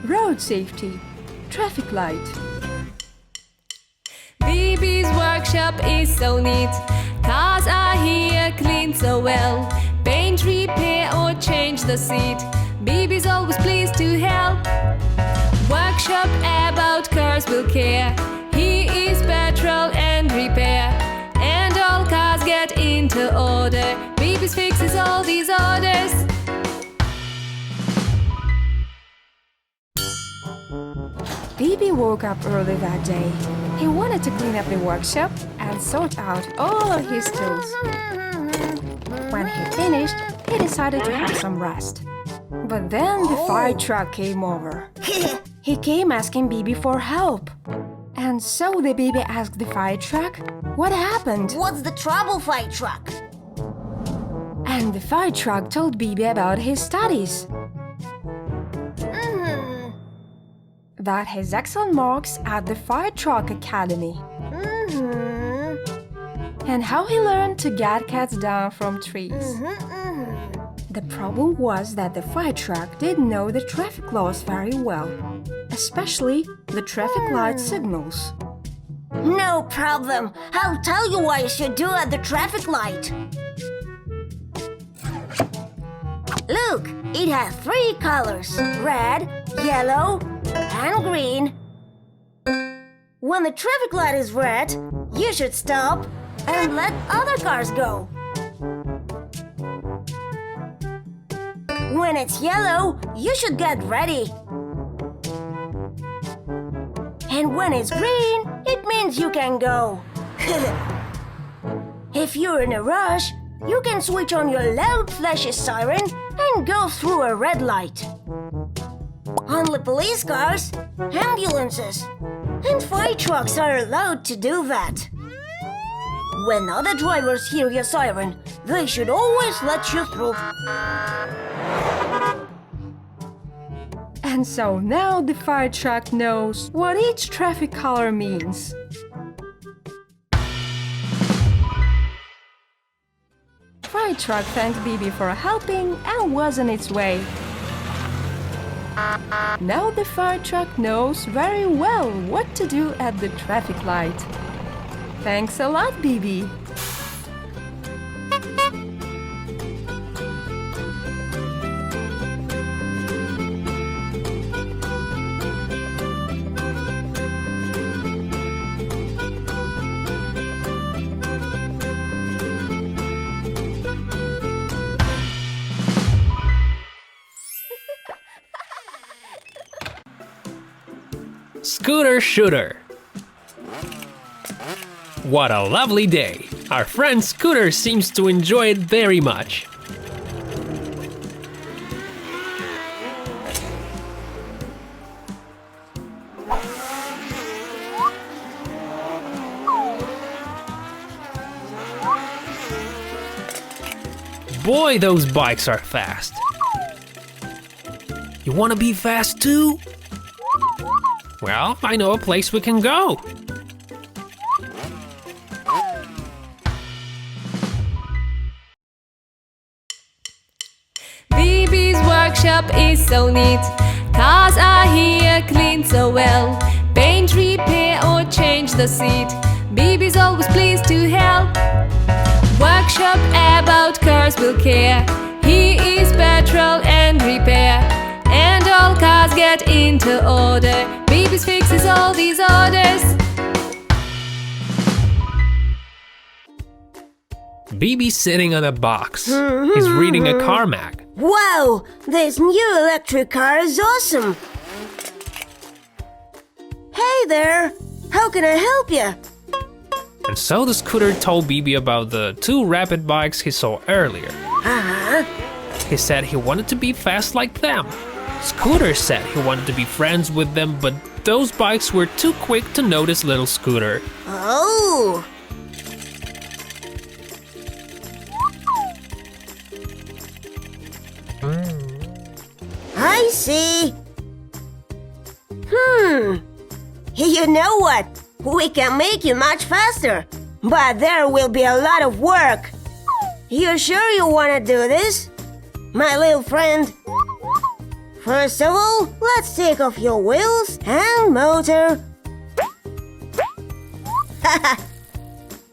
road safety, traffic light. BiBi's workshop is so neat. Cars are here cleaned so well. Paint, repair or change the seat. BiBi's always pleased to help. Workshop about cars will care. He is petrol and repair. And all cars get into order. BiBi's fixes all these orders. BiBi woke up early that day. He wanted to clean up the workshop and sort out all of his tools. When he finished, he decided to have some rest. But then the fire truck came over. He came asking BiBi for help. And so the BiBi asked the fire truck, what happened? What's the trouble, fire truck? And the fire truck told BiBi about his studies. That his excellent marks at the Fire Truck Academy. And how he learned to get cats down from trees. The problem was that the fire truck didn't know the traffic laws very well, especially the traffic light signals. No problem. I'll tell you what you should do at the traffic light. Look, it has 3 colors: red, yellow, and green. When the traffic light is red, you should stop and let other cars go. When it's yellow, you should get ready. And when it's green, it means you can go. If you're in a rush, you can switch on your loud flashy siren and go through a red light. Only police cars, ambulances, and fire trucks are allowed to do that. When other drivers hear your siren, they should always let you through. And so now the fire truck knows what each traffic color means. Fire truck thanked BiBi for helping and was on its way. Now the fire truck knows very well what to do at the traffic light. Thanks a lot, BiBi. Scooter Shooter. What a lovely day! Our friend Scooter seems to enjoy it very much. Boy, those bikes are fast. You wanna be fast too? Well, I know a place we can go. BiBi's workshop is so neat. Cars are here cleaned so well. Paint, repair or change the seat. BiBi's always pleased to help. Workshop about cars will care. He is petrol and repair. And all cars get into order. BiBi's fixes all these orders. BiBi's sitting on a box. He's reading a car mag. Wow, this new electric car is awesome. Hey there, how can I help you? And so the scooter told BiBi about the 2 rapid bikes he saw earlier. He said he wanted to be fast like them. Scooter said he wanted to be friends with them, but those bikes were too quick to notice little Scooter. Oh! I see. You know what? We can make you much faster, but there will be a lot of work. You sure you want to do this, my little friend? First of all, let's take off your wheels and motor.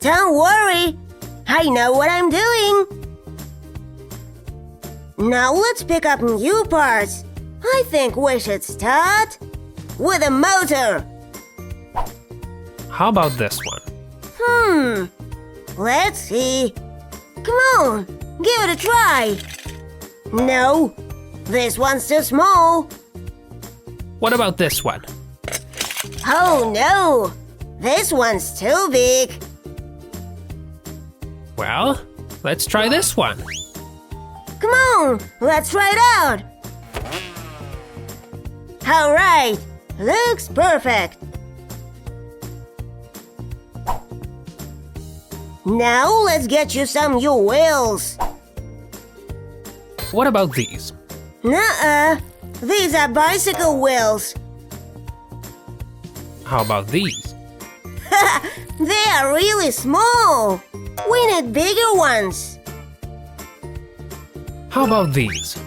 Don't worry, I know what I'm doing. Now let's pick up new parts. I think we should start with a motor. How about this one? Let's see. Come on, give it a try. No, this one's too small. What about this one? Oh no, this one's too big. Well, let's try this one. Come on, let's try it out. All right, looks perfect. Now let's get you some new wheels. What about these? Nuh-uh, these are bicycle wheels. How about these? They are really small. We need bigger ones. How about these?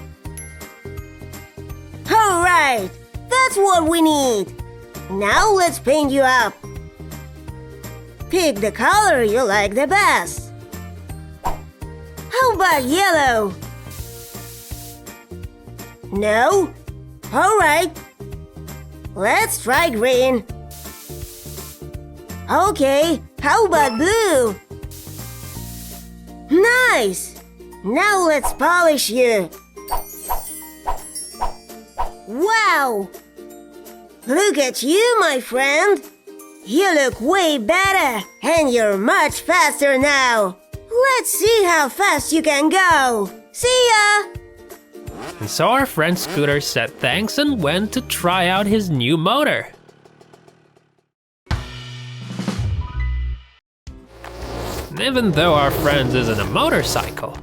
All right, that's what we need. Now let's paint you up. Pick the color you like the best. How about yellow? No? All right. Let's try green. Okay, how about blue? Nice! Now let's polish you. Wow! Look at you, my friend. You look way better, and you're much faster now. Let's see how fast you can go. See ya! And so our friend Scooter said thanks and went to try out his new motor. And even though our friend isn't a motorcycle,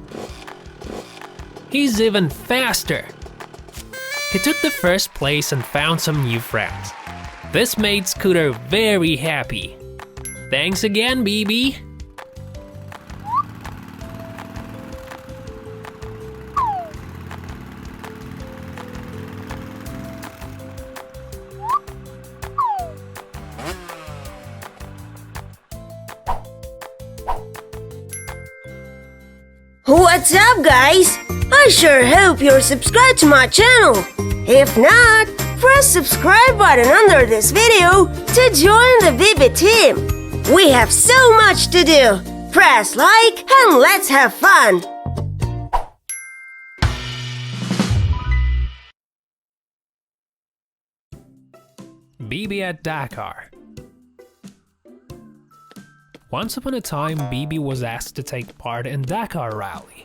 he's even faster. He took the first place and found some new friends. This made Scooter very happy. Thanks again, BiBi. What's up, guys? I sure hope you're subscribed to my channel. If not, press subscribe button under this video to join the BiBi team. We have so much to do. Press like and let's have fun. BiBi at Dakar. Once upon a time, BiBi was asked to take part in Dakar Rally.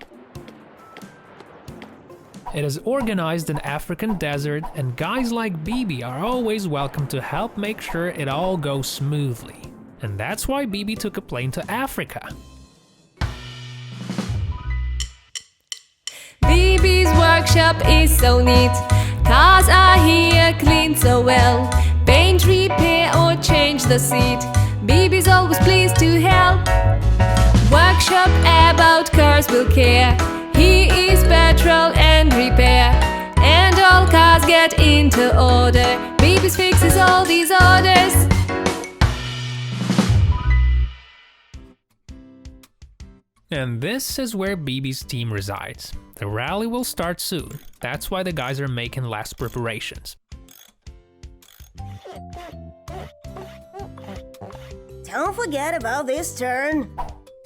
It is organized in African desert, and guys like BiBi are always welcome to help make sure it all goes smoothly. And that's why BiBi took a plane to Africa. BiBi's workshop is so neat. Cars are here cleaned so well. Paint, repair or change the seat. BiBi's always pleased to help. Workshop about cars will care. He is petrol and repair, and all cars get into order. BiBi's fixes all these orders. And this is where BiBi's team resides. The rally will start soon. That's why the guys are making last preparations. Don't forget about this turn.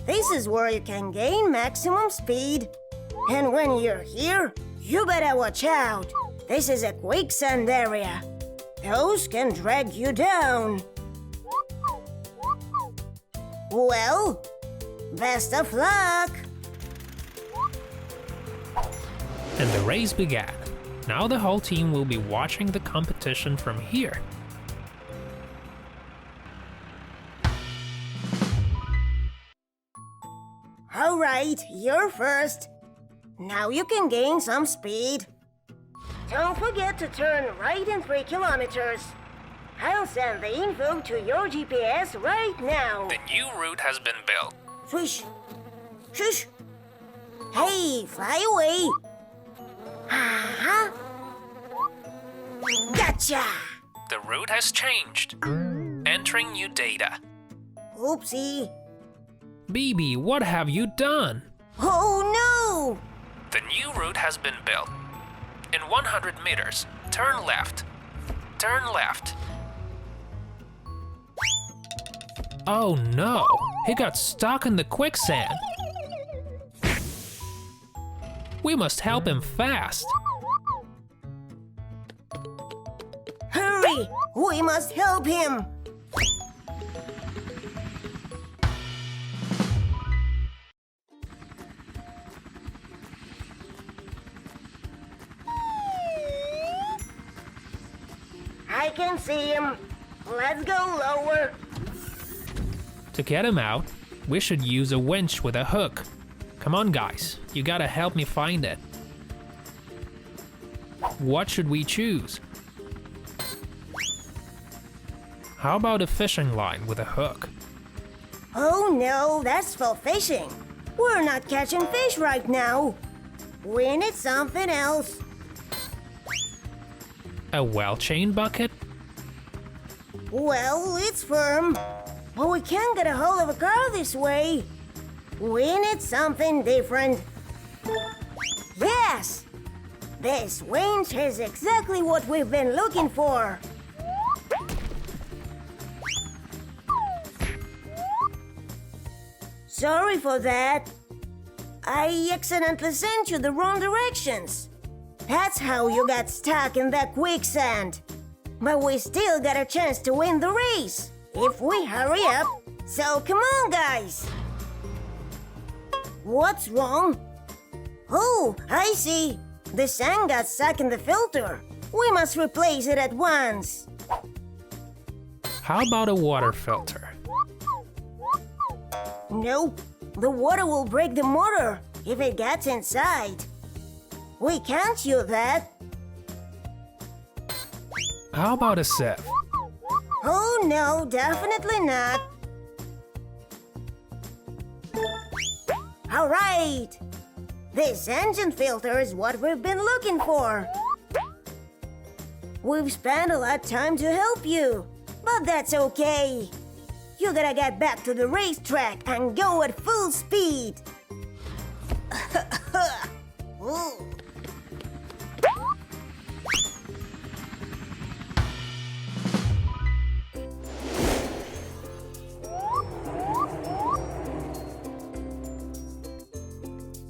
This is where you can gain maximum speed. And when you're here, you better watch out. This is a quicksand area. Those can drag you down. Well, best of luck. And the race began. Now the whole team will be watching the competition from here. All right, you're first. Now you can gain some speed. Don't forget to turn right in 3 kilometers. I'll send the info to your GPS right now. The new route has been built. Swish! Shush! Hey, fly away! Gotcha! The route has changed. Entering new data. Oopsie. BiBi, what have you done? Oh no! The new route has been built. In 100 meters, turn left. Turn left. Oh no, he got stuck in the quicksand. We must help him fast. Hurry! We must help him! I can see him. Let's go lower. To get him out, we should use a winch with a hook. Come on guys, you gotta help me find it. What should we choose? How about a fishing line with a hook? Oh no, that's for fishing. We're not catching fish right now. We need something else. A well-chained bucket? Well, it's firm, but we can't get a hold of a car this way. We need something different. Yes! This winch is exactly what we've been looking for. Sorry for that. I accidentally sent you the wrong directions. That's how you got stuck in that quicksand. But we still got a chance to win the race if we hurry up. So come on, guys. What's wrong? Oh, I see. The sand got stuck in the filter. We must replace it at once. How about a water filter? Nope. The water will break the motor if it gets inside. We can't use that. How about a sieve? Oh no, definitely not. All right. This engine filter is what we've been looking for. We've spent a lot of time to help you, but that's okay. You gotta get back to the racetrack and go at full speed. Ooh.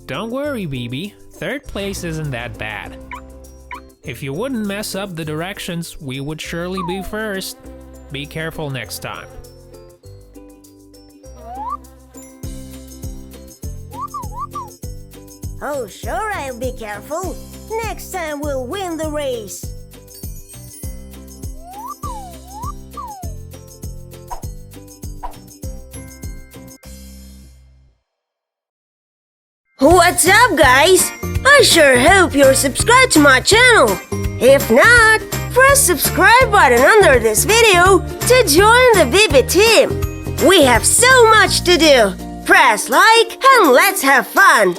Don't worry, BiBi. Third place isn't that bad. If you wouldn't mess up the directions, we would surely be first. Be careful next time. Oh, sure, I'll be careful. Next time we'll win the race. What's up, guys? I sure hope you're subscribed to my channel. If not, press subscribe button under this video to join the BiBi team. We have so much to do. Press like and let's have fun.